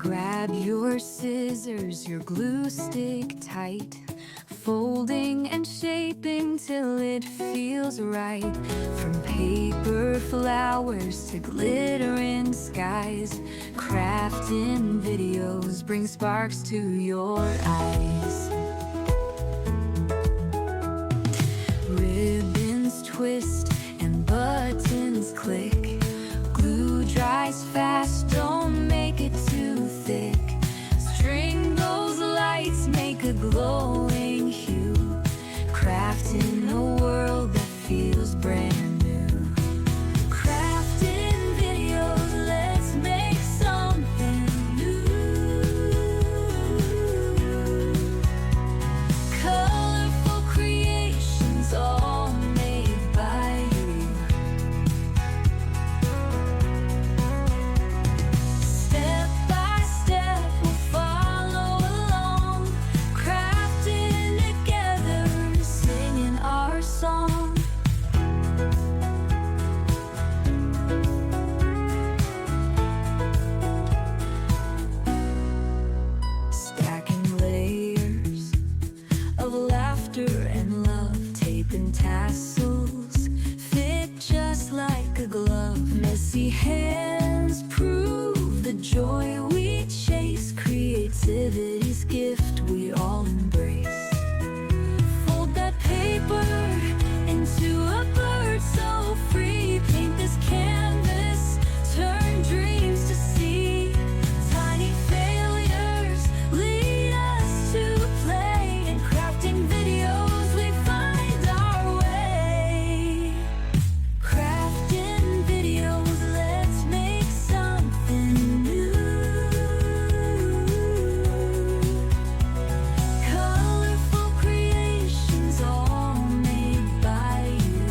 Grab your scissors, your glue stick tight, folding and shaping till it feels right. From paper flowers to glittering skies, crafting videos bring sparks to your eyes. Ribbons twist and buttons click, glue dries fast, don't make it too thick. String those lights, make a glowing hue, crafting a world that feels brand new. Crafting videos, let's make something new. Colorful creations, all made by you. Step by step, we'll follow along, crafting together, singing our song. Stacking layers of laughter and love, taping tassels fit just like a glove. Messy hands prove the joy we chase, creativity's gift we all embrace. Fold that paper into a bird so free, paint this canvas, turn dreams to sea. Tiny failures lead us to play, in crafting videos we find our way. Crafting videos, let's make something new. Colorful creations, all made by you.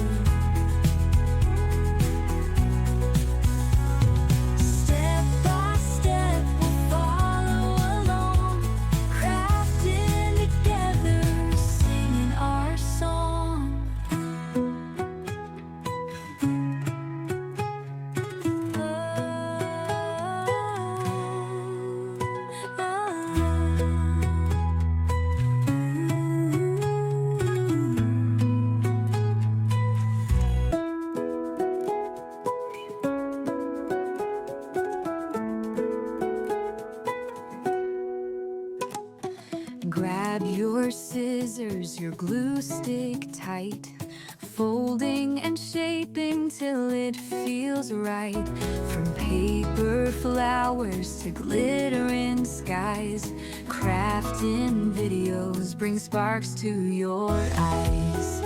Step by step, we'll follow along, crafting together, singing our song. Grab your scissors, your glue stick tight, folding and shaping till it feels right. From paper flowers to glittering skies, crafting videos bring sparks to your eyes.